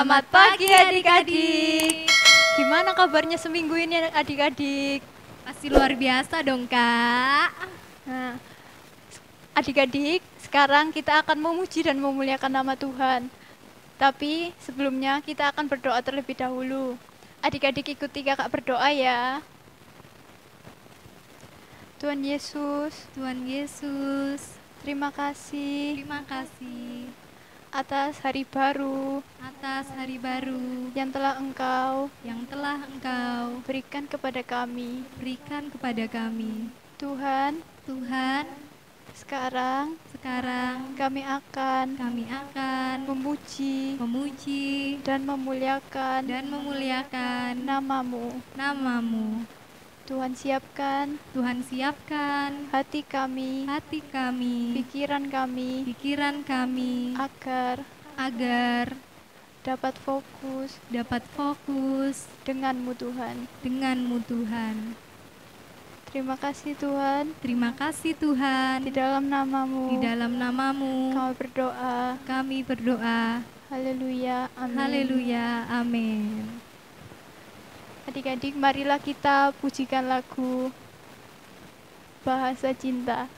Selamat pagi adik-adik. Gimana kabarnya seminggu ini adik-adik? Pasti luar biasa dong, Kak. Nah, adik-adik, sekarang kita akan memuji dan memuliakan nama Tuhan. Tapi sebelumnya kita akan berdoa terlebih dahulu. Adik-adik ikuti kakak berdoa ya. Tuhan Yesus, terima kasih Terima kasih atas hari baru atas hari baru yang telah Engkau yang telah Engkau berikan kepada kami. berikan kepada kami. Tuhan, sekarang kami akan memuji dan memuliakan namamu. Tuhan siapkan hati kami, pikiran kami agar dapat fokus denganmu Tuhan. Terima kasih Tuhan, Terima kasih Tuhan. di dalam Di dalam namamu kami berdoa. Haleluya, amin. Haleluya, amin. Adik-adik, marilah kita pujikan lagu Bahasa Cinta.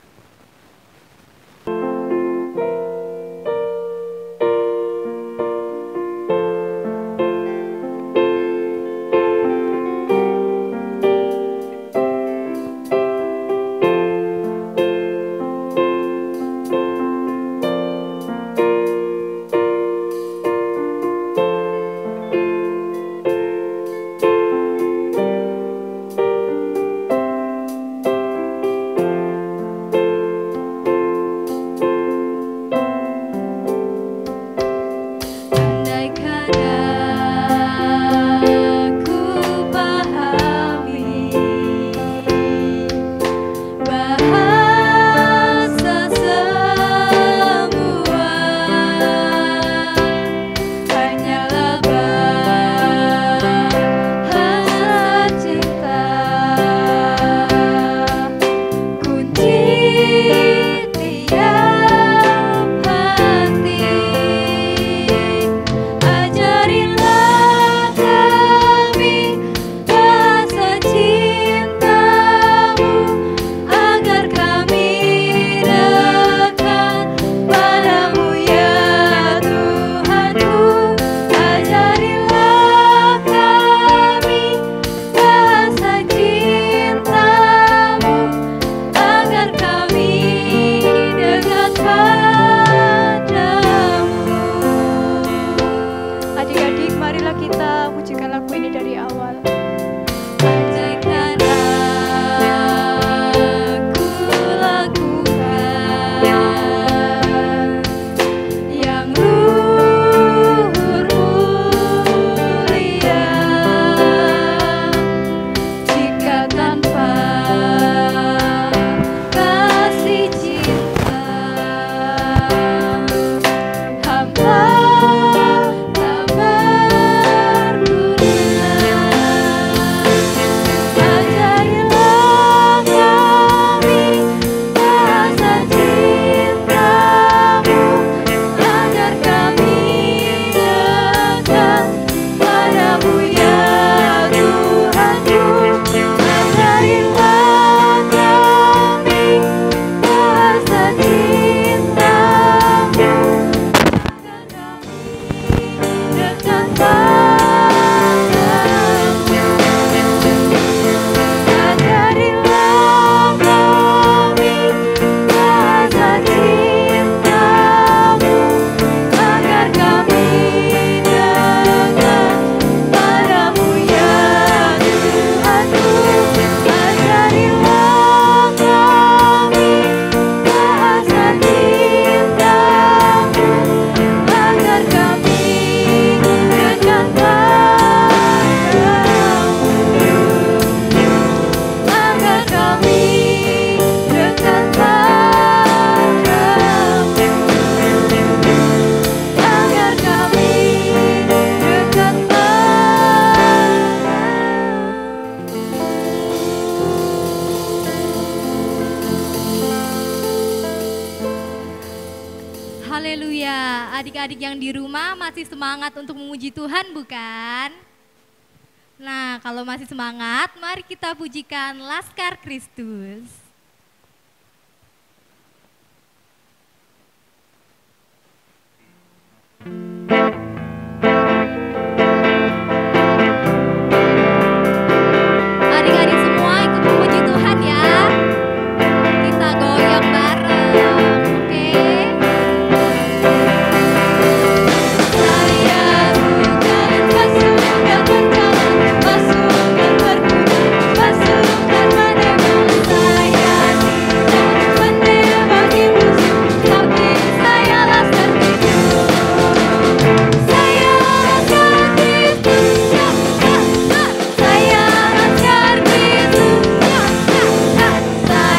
Haleluya. Adik-adik yang di rumah masih semangat untuk memuji Tuhan bukan? Nah, kalau masih semangat, mari kita pujikan Laskar Kristus. Adik-adik semua ikut memuji Tuhan ya. Kita goyang bareng, oke? Saya bukan pasukan berjalan, pasukan berkuda, pasukan menembak. Saya tidak menembaki musuh, tapi saya laskar Kristus. Saya laskar Kristus, saya laskar Kristus. Saya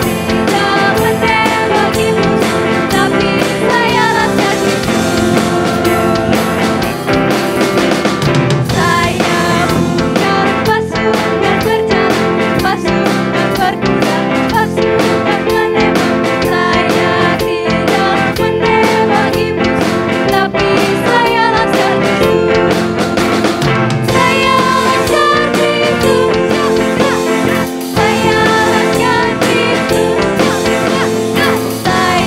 tidak menembaki musuh, tapi saya laskar Kristus. Saya bukan pasukan berjalan, pasukan berkuda, pasukan menembak. Saya tidak menembaki musuh, tapi saya laskar Kristus. Saya laskar Kristus, saya laskar Kristus. Saya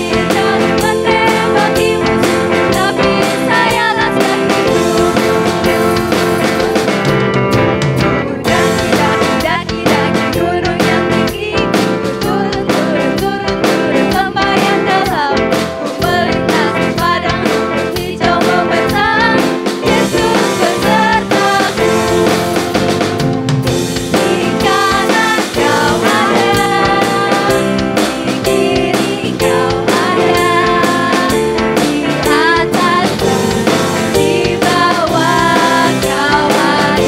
tidak menembaki musuh, tapi saya laskar Kristus. Daki-daki gunung yang tinggi, turun lembah yang dalam, melintasi padang rumput hijau membentang. Yesus besertaku, di kanan kau ada, di kiri kau ada, di atasku, di bawah kau ada.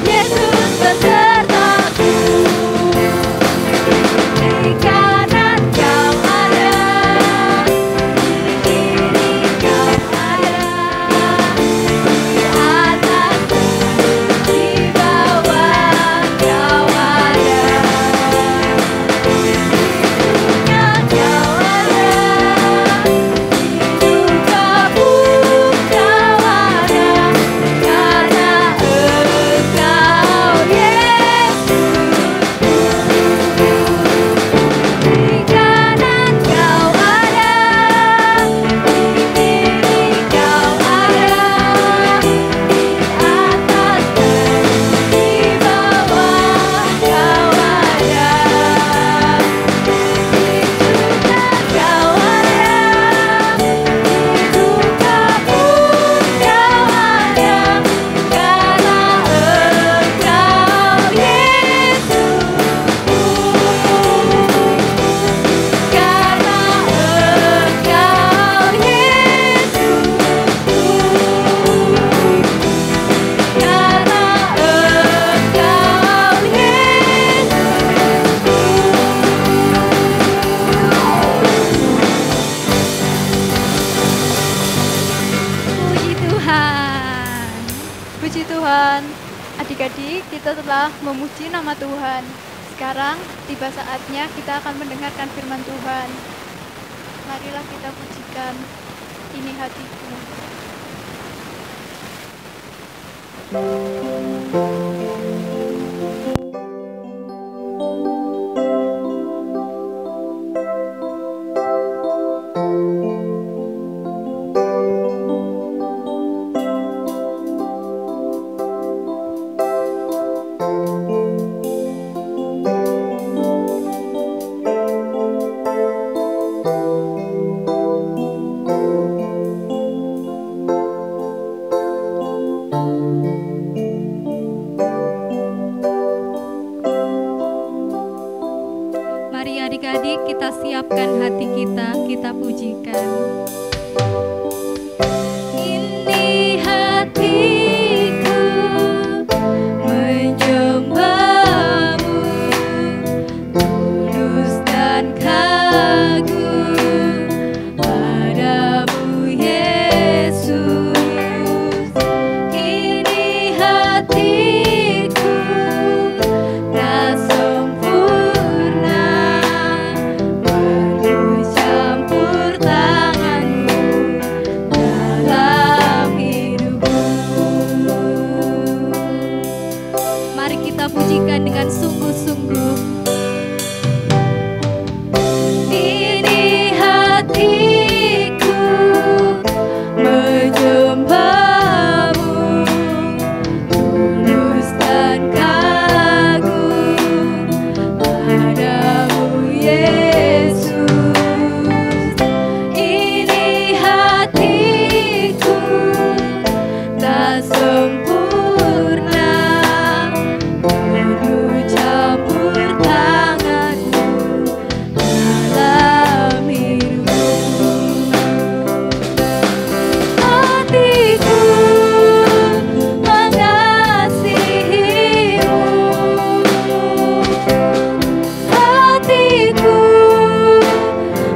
Yesus besertaku. Di kanan kau ada, di kiri kau ada, di atasku, di bawah kau ada. Di dunia kau ada, di duka pun kau ada, karena Engkau Yesus. Di kanan kau ada, di kiri kau ada, di atas dan di bawah kau ada. Di duka kau ada, di duka pun kau ada, karena Engkau Yesus. Karena Engkau Yesus, karena Engkau Puji Tuhan. Puji Tuhan, adik-adik kita telah memuji nama Tuhan. Sekarang tiba saatnya kita akan mendengarkan firman Tuhan. Marilah kita pujikan Ini Hatiku. menyenangkan hati kita pujikan. Ini hatiku menyembahmu, tulus dan kagum padamu Yesus. Ini hatiku tak sempurna, perlu campur tanganmu dalam hidupku. Mari kita pujikan dengan sungguh-sungguh. Ini hatiku menyembahmu, tulus dan kagum padamu Yesus. Ini hatiku tak sempurna, perlu campur tanganmu dalam hidupku. Hatiku mengasihimu, hatiku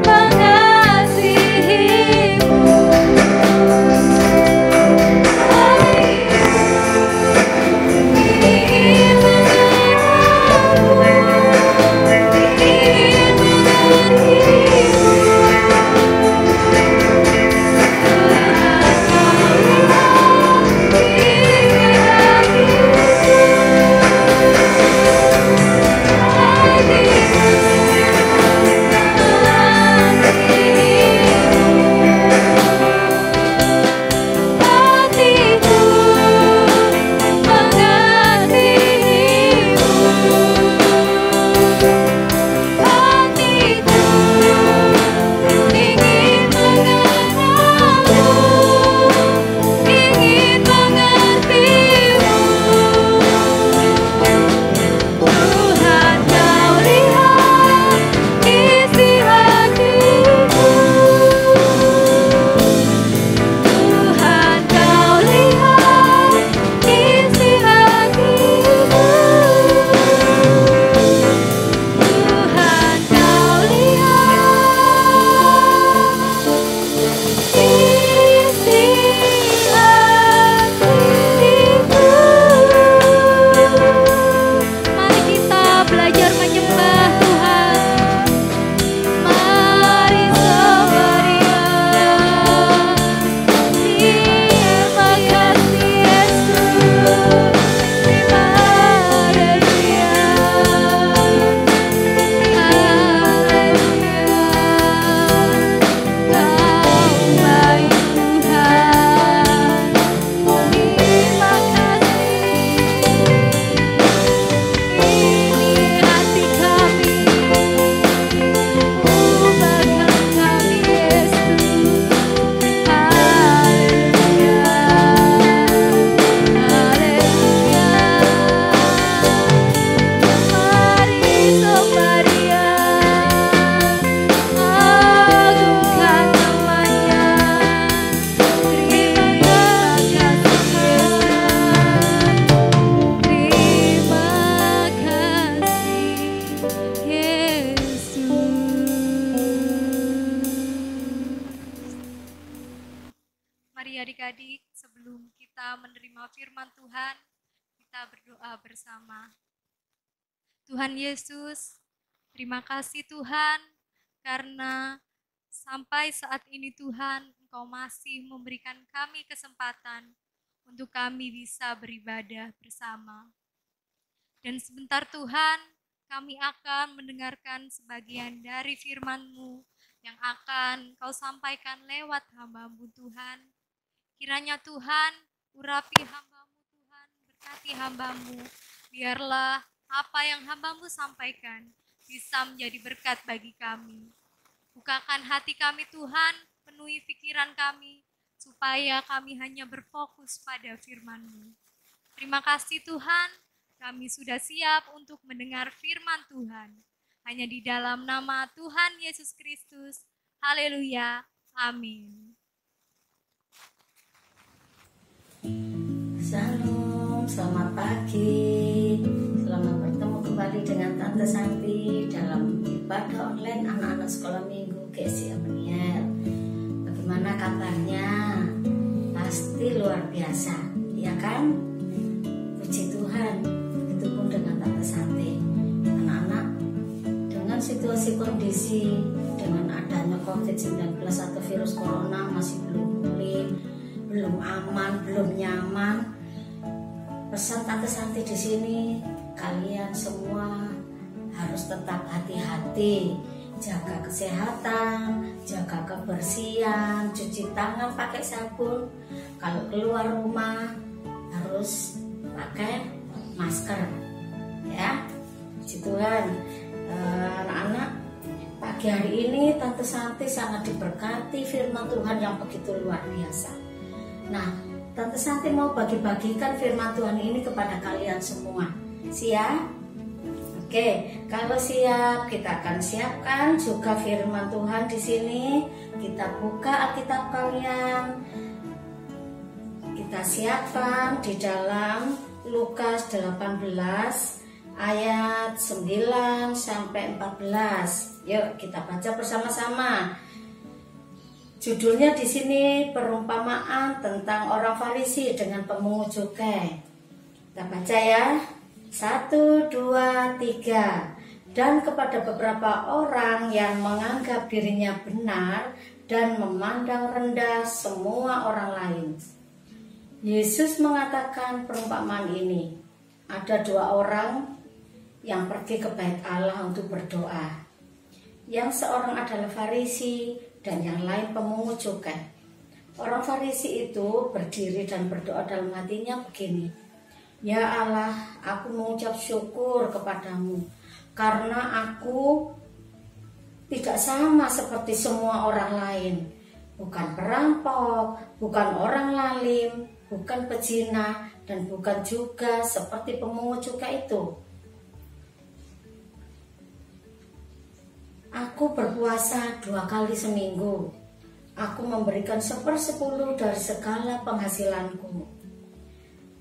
mengasihimu, ingin Mari adik-adik, sebelum kita menerima firman Tuhan, kita berdoa bersama. Tuhan Yesus, terima kasih Tuhan, karena sampai saat ini Tuhan, Engkau masih memberikan kami kesempatan untuk kami bisa beribadah bersama. Dan sebentar Tuhan, kami akan mendengarkan sebagian dari firman-Mu yang akan Kau sampaikan lewat hamba-Mu Tuhan. Kiranya Tuhan, urapi hamba-Mu Tuhan, berkati hamba-Mu. Biarlah apa yang hamba-Mu sampaikan bisa menjadi berkat bagi kami. Bukakan hati kami Tuhan, penuhi pikiran kami, supaya kami hanya berfokus pada firman-Mu. Terima kasih Tuhan, kami sudah siap untuk mendengar firman Tuhan. hanya di dalam nama Tuhan Yesus Kristus. Haleluya. Amin. Shalom, selamat pagi. Selamat bertemu kembali dengan Tante Santi dalam ibadah online anak-anak sekolah minggu GSI Amniel. Bagaimana kabarnya? Pasti luar biasa, ya kan? Puji Tuhan. Begitupun dengan Tante Santi. Anak-anak, dengan situasi kondisi, dengan adanya COVID-19 atau virus corona masih belum pulih, belum aman, belum nyaman. Pesan Tante Santi di sini, kalian semua harus tetap hati-hati, jaga kesehatan, jaga kebersihan, cuci tangan pakai sabun. Kalau keluar rumah harus pakai masker, ya. Puji Tuhan. Anak-anak, pagi hari ini Tante Santi sangat diberkati firman Tuhan yang begitu luar biasa. Nah, Tante Santi mau bagi-bagikan firman Tuhan ini kepada kalian semua. Siap? Oke, kalau siap, kita akan siapkan juga firman Tuhan di sini. Kita buka Alkitab kalian. Kita siapkan di dalam Lukas 18 ayat 9 sampai 14. Yuk, kita baca bersama-sama. Judulnya di sini perumpamaan tentang orang Farisi dengan pemungut cukai. Kita baca ya. 1, 2, 3. Dan kepada beberapa orang yang menganggap dirinya benar dan memandang rendah semua orang lain, Yesus mengatakan perumpamaan ini. Ada 2 orang yang pergi ke bait Allah untuk berdoa. Yang seorang adalah Farisi dan yang lain pemungut cukai. Orang Farisi itu berdiri dan berdoa dalam hatinya begini, "Ya Allah, aku mengucap syukur kepadamu karena aku tidak sama seperti semua orang lain. Bukan perampok, bukan orang lalim, bukan pezina, dan bukan juga seperti pemungut cukai itu. Aku berpuasa 2 kali seminggu. Aku memberikan 1/10 dari segala penghasilanku."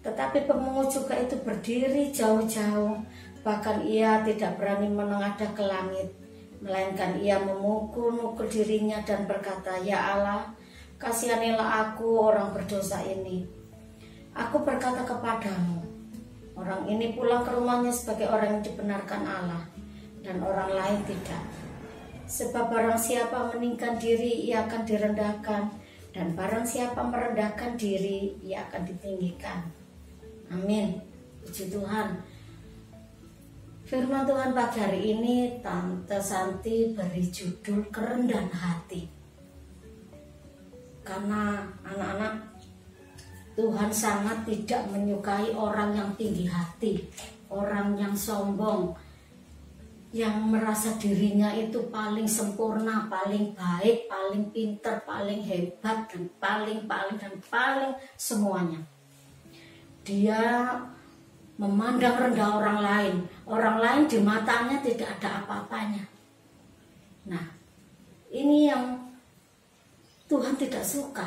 Tetapi pemungut cukai itu berdiri jauh-jauh, bahkan ia tidak berani menengadah ke langit, melainkan ia memukul-mukul dirinya dan berkata, "Ya Allah, kasihanilah aku orang berdosa ini." Aku berkata kepadamu, orang ini pulang ke rumahnya sebagai orang yang dibenarkan Allah, dan orang lain tidak. Sebab barang siapa meninggikan diri, ia akan direndahkan, dan barang siapa merendahkan diri, ia akan ditinggikan. Amin. Puji Tuhan. Firman Tuhan pagi hari ini Tante Santi beri judul kerendahan hati. Karena anak-anak, Tuhan sangat tidak menyukai orang yang tinggi hati, orang yang sombong, yang merasa dirinya itu paling sempurna, paling baik, paling pintar, paling hebat, dan paling semuanya. Dia memandang rendah orang lain. Orang lain di matanya tidak ada apa-apanya. Nah, ini yang Tuhan tidak suka.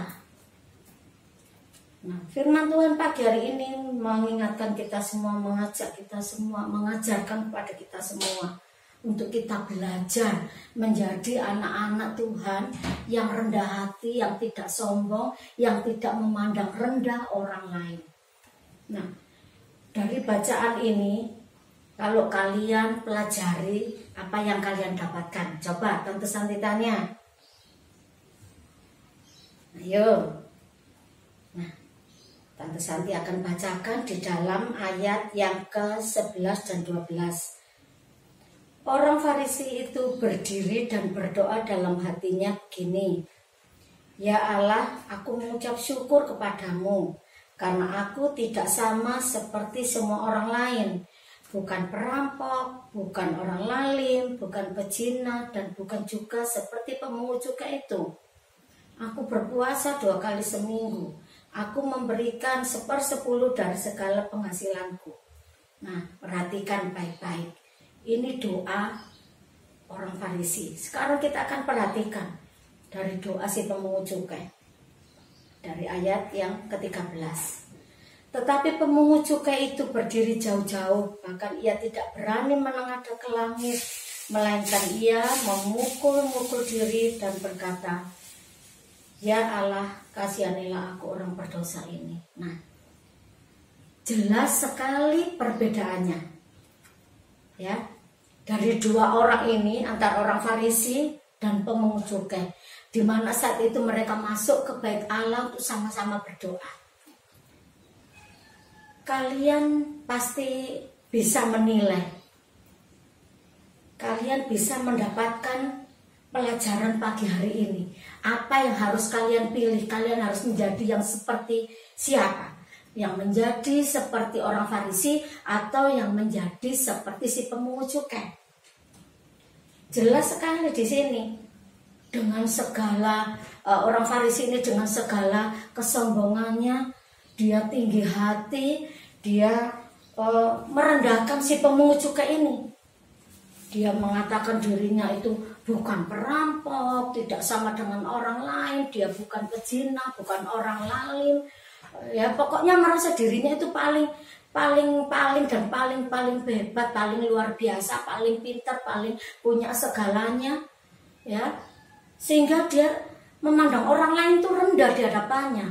Nah, firman Tuhan pagi hari ini mengingatkan kita semua, mengajak kita semua, mengajarkan kepada kita semua untuk kita belajar menjadi anak-anak Tuhan yang rendah hati, yang tidak sombong, yang tidak memandang rendah orang lain. Nah, dari bacaan ini, kalau kalian pelajari, apa yang kalian dapatkan? Coba Tante Santi tanya. Ayo. Nah, Tante Santi akan bacakan di dalam ayat yang ke-11 dan 12. Orang Farisi itu berdiri dan berdoa dalam hatinya begini, "Ya Allah, aku mengucap syukur kepadamu, karena aku tidak sama seperti semua orang lain. Bukan perampok, bukan orang lalim, bukan pezina, dan bukan juga seperti pemungut cukai itu. Aku berpuasa 2 kali seminggu. Aku memberikan 1/10 dari segala penghasilanku." Nah, perhatikan baik-baik. Ini doa orang Farisi. Sekarang kita akan perhatikan dari doa si pemungut cukai. Dari ayat yang ke-13. Tetapi pemungut cukai itu berdiri jauh-jauh, bahkan ia tidak berani menengadah ke langit, melainkan ia memukul-mukul diri dan berkata, "Ya Allah, kasihanilah aku orang berdosa ini." Nah, jelas sekali perbedaannya. Ya, dari dua orang ini, antara orang Farisi dan pemungut cukai, di mana saat itu mereka masuk ke bait Allah untuk sama-sama berdoa. Kalian pasti bisa menilai, kalian bisa mendapatkan pelajaran pagi hari ini. Apa yang harus kalian pilih? Kalian harus menjadi yang seperti siapa? Yang menjadi seperti orang Farisi atau yang menjadi seperti si pemungut cukai? Jelas sekali di sini. Dengan segala orang Farisi ini dengan segala kesombongannya, dia tinggi hati, dia merendahkan si pemungut cukai ini. Dia mengatakan dirinya itu bukan perampok, tidak sama dengan orang lain, dia bukan pezina, bukan orang lalim. Ya, pokoknya merasa dirinya itu paling dan paling hebat, paling luar biasa, paling pintar, paling punya segalanya, ya. Sehingga dia memandang orang lain itu rendah di hadapannya,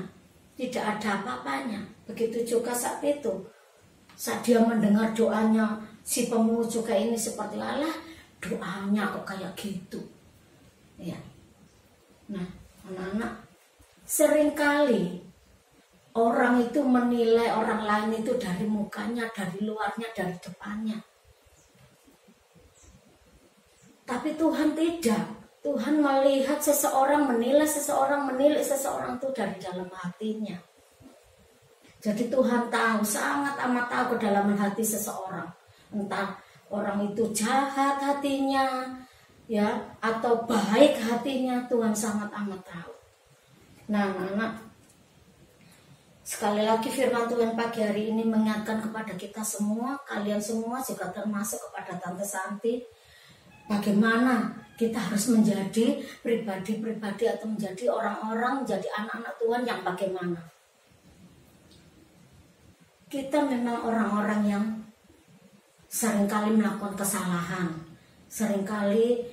tidak ada apa-apanya. Begitu juga saat itu, saat dia mendengar doanya si pemungut cukai ini, seperti Allah, doanya kok kayak gitu, ya. Nah, anak-anak, seringkali orang itu menilai orang lain itu dari mukanya, dari luarnya, dari depannya. Tapi Tuhan tidak. Tuhan melihat seseorang, menilai seseorang itu dari dalam hatinya. Jadi Tuhan tahu, sangat amat tahu kedalaman hati seseorang. Entah orang itu jahat hatinya, ya, atau baik hatinya, Tuhan sangat amat tahu. Nah, anak-anak, sekali lagi firman Tuhan pagi hari ini mengingatkan kepada kita semua, kalian semua juga termasuk kepada Tante Santi, bagaimana kita harus menjadi pribadi-pribadi atau menjadi orang-orang, menjadi anak-anak Tuhan yang bagaimana. Kita memang orang-orang yang seringkali melakukan kesalahan, seringkali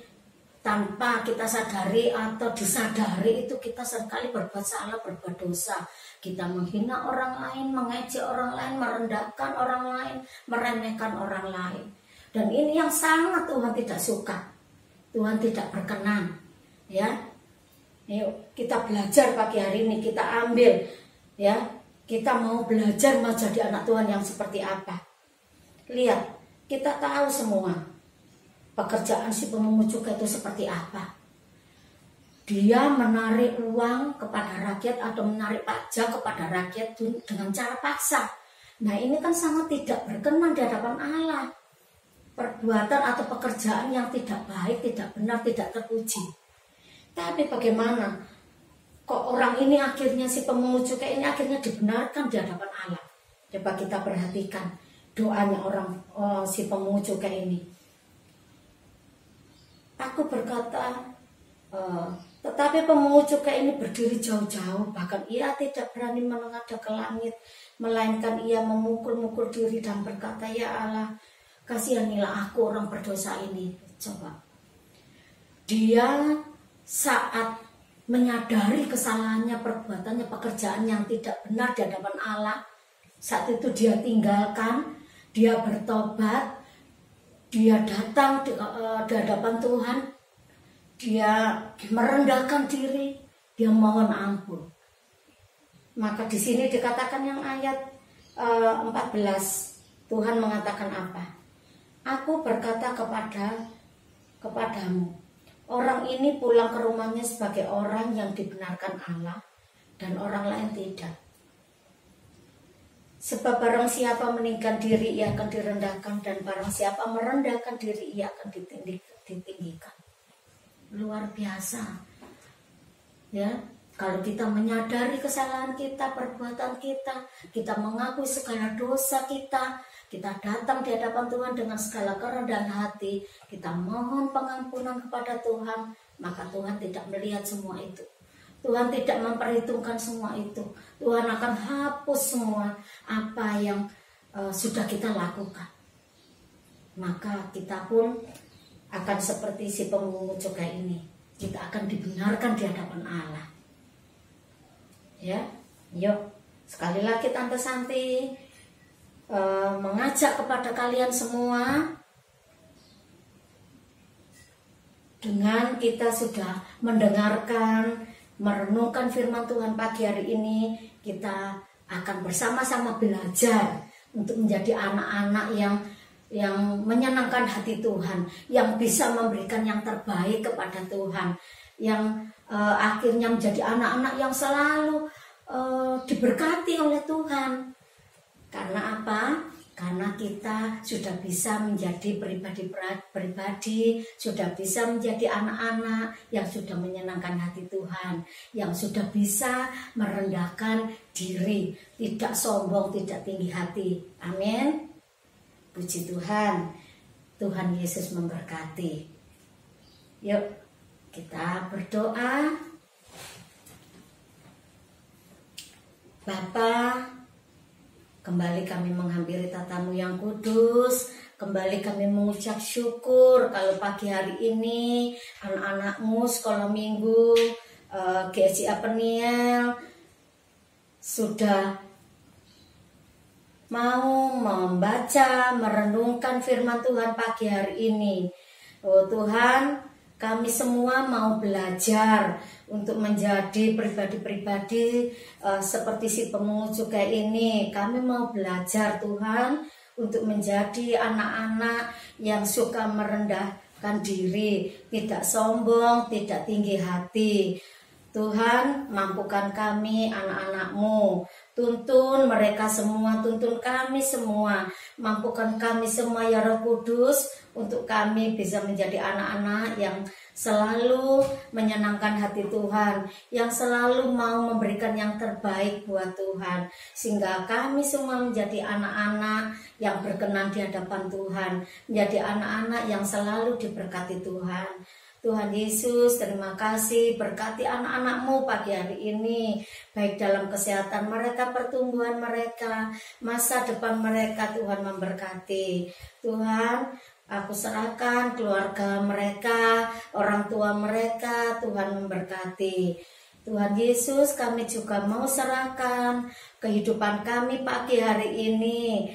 tanpa kita sadari atau disadari itu kita seringkali berbuat salah, berbuat dosa. Kita menghina orang lain, mengejek orang lain, merendahkan orang lain, meremehkan orang lain. Dan ini yang sangat Tuhan tidak suka. Tuhan tidak berkenan. Ya. Yuk, kita belajar pagi hari ini, kita ambil, ya. Kita mau belajar menjadi anak Tuhan yang seperti apa. Lihat, kita tahu semua pekerjaan si pemungut cukai itu seperti apa. Dia menarik uang kepada rakyat atau menarik pajak kepada rakyat dengan cara paksa. Nah, ini kan sangat tidak berkenan di hadapan Allah. Perbuatan atau pekerjaan yang tidak baik, tidak benar, tidak terpuji. Tapi bagaimana? Kok orang ini akhirnya, si pemungut cukai ini akhirnya dibenarkan di hadapan Allah? Coba kita perhatikan doanya si pemungut cukai ini. Aku berkata, tetapi pemungut cukai ini berdiri jauh-jauh, bahkan ia tidak berani menengadah ke langit, melainkan ia memukul-mukul diri dan berkata, "Ya Allah, kasihanilah aku orang berdosa ini." Coba. Dia saat menyadari kesalahannya, perbuatannya, pekerjaan yang tidak benar di hadapan Allah, saat itu dia tinggalkan, dia bertobat, dia datang di hadapan Tuhan, dia merendahkan diri, dia mohon ampun. Maka di sini dikatakan yang ayat 14, Tuhan mengatakan apa? Aku berkata kepadamu, orang ini pulang ke rumahnya sebagai orang yang dibenarkan Allah dan orang lain tidak. Sebab barang siapa meninggikan diri, ia akan direndahkan, dan barang siapa merendahkan diri, ia akan ditinggikan. Luar biasa. Ya, Kalau kita menyadari kesalahan kita, perbuatan kita mengakui segala dosa kita datang di hadapan Tuhan dengan segala kerendahan hati, kita mohon pengampunan kepada Tuhan, maka Tuhan tidak melihat semua itu. Tuhan tidak memperhitungkan semua itu. Tuhan akan hapus semua apa yang sudah kita lakukan. Maka kita pun akan seperti si pemungut cukai ini. Kita akan dibenarkan di hadapan Allah. Ya, yuk sekali lagi Tante Santi mengajak kepada kalian semua, dengan kita sudah mendengarkan, merenungkan firman Tuhan pagi hari ini, kita akan bersama-sama belajar untuk menjadi anak-anak yang menyenangkan hati Tuhan, yang bisa memberikan yang terbaik kepada Tuhan, yang akhirnya menjadi anak-anak yang selalu diberkati oleh Tuhan. Karena apa? Karena kita sudah bisa menjadi pribadi, sudah bisa menjadi anak-anak yang sudah menyenangkan hati Tuhan, yang sudah bisa merendahkan diri, tidak sombong, tidak tinggi hati. Amin. Puji Tuhan. Tuhan Yesus memberkati. Yuk kita berdoa. Bapa, kembali kami menghampiri tatamu yang kudus. Kembali kami mengucap syukur kalau pagi hari ini anak-anakmu sekolah minggu GSI Peniel sudah mau membaca, merenungkan firman Tuhan pagi hari ini. Oh Tuhan, kami semua mau belajar untuk menjadi pribadi-pribadi seperti si pemungut cukai ini. Kami mau belajar Tuhan untuk menjadi anak-anak yang suka merendahkan diri, tidak sombong, tidak tinggi hati. Tuhan, mampukan kami anak-anak-Mu. Tuntun mereka semua, tuntun kami semua. Mampukan kami semua ya Roh Kudus, untuk kami bisa menjadi anak-anak yang selalu menyenangkan hati Tuhan, yang selalu mau memberikan yang terbaik buat Tuhan, sehingga kami semua menjadi anak-anak yang berkenan di hadapan Tuhan, menjadi anak-anak yang selalu diberkati Tuhan. Tuhan Yesus, terima kasih, berkati anak-anak-Mu pagi hari ini, baik dalam kesehatan mereka, pertumbuhan mereka, masa depan mereka. Tuhan memberkati. Tuhan, aku serahkan keluarga mereka, orang tua mereka. Tuhan memberkati. Tuhan Yesus, kami juga mau serahkan kehidupan kami pagi hari ini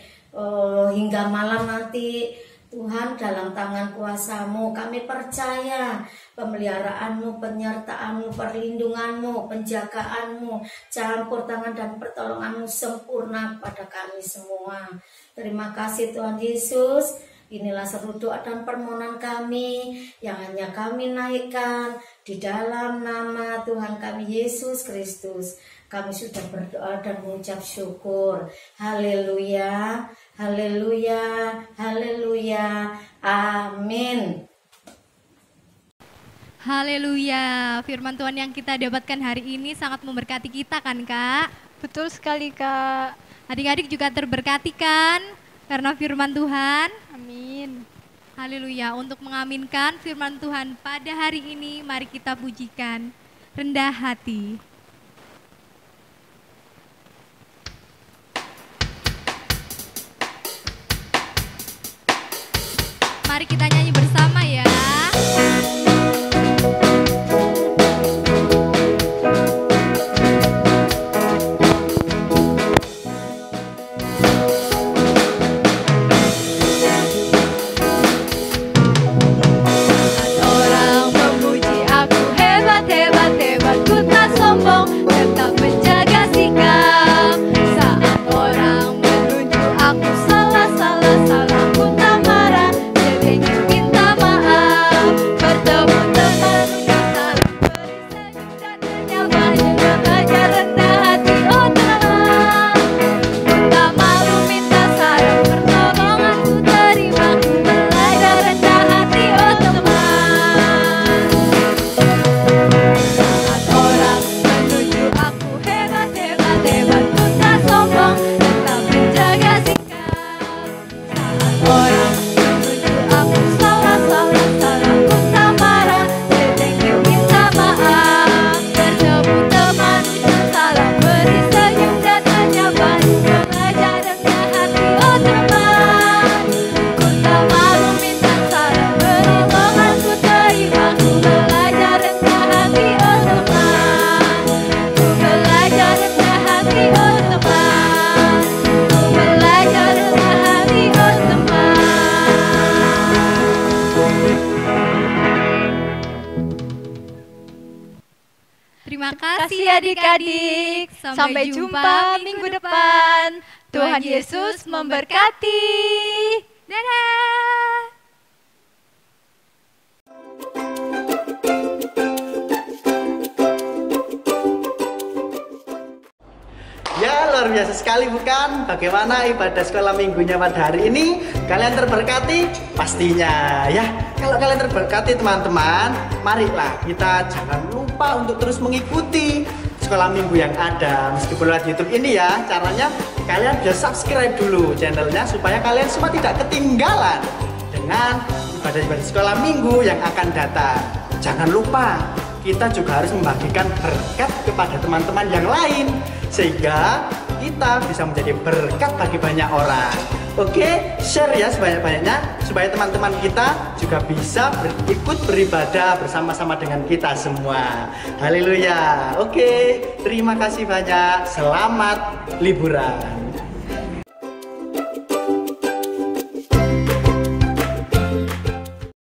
hingga malam nanti. Tuhan, dalam tangan kuasa-Mu kami percaya pemeliharaan-Mu, penyertaan-Mu, perlindungan-Mu, penjagaan-Mu, campur tangan dan pertolongan-Mu sempurna pada kami semua. Terima kasih Tuhan Yesus. Inilah seru doa dan permohonan kami yang hanya kami naikkan di dalam nama Tuhan kami Yesus Kristus. Kami sudah berdoa dan mengucap syukur. Haleluya, haleluya, haleluya. Amin. Haleluya. Firman Tuhan yang kita dapatkan hari ini sangat memberkati kita kan Kak? Betul sekali Kak. Adik-adik juga terberkati kan karena firman Tuhan? Amin. Haleluya. Untuk mengaminkan firman Tuhan pada hari ini, mari kita pujikan rendah hati. Mari kita nyanyi bersama ya. Orang memuji aku hebat, hebat, hebat, ku tak sombong, tetap menjaga sikap. Saat orang menunjuk aku salah, salah, salah, ku tak marah, jadi minta Terima Kasih kasih adik-adik. Sampai jumpa minggu depan. Tuhan Yesus memberkati. Dadah. Ya, luar biasa sekali bukan? Bagaimana ibadah sekolah minggunya pada hari ini? Kalian terberkati? Pastinya ya. Kalau kalian terberkati teman-teman, marilah kita jangan lupa untuk terus mengikuti sekolah minggu yang ada. Meskipun lewat YouTube ini ya, caranya kalian bisa subscribe dulu channelnya supaya kalian semua tidak ketinggalan dengan ibadah-ibadah sekolah minggu yang akan datang. Jangan lupa, kita juga harus membagikan berkat kepada teman-teman yang lain sehingga kita bisa menjadi berkat bagi banyak orang. Oke, share ya sebanyak-banyaknya supaya teman-teman kita juga bisa ikut beribadah bersama-sama dengan kita semua. Haleluya. Oke, terima kasih banyak. Selamat liburan.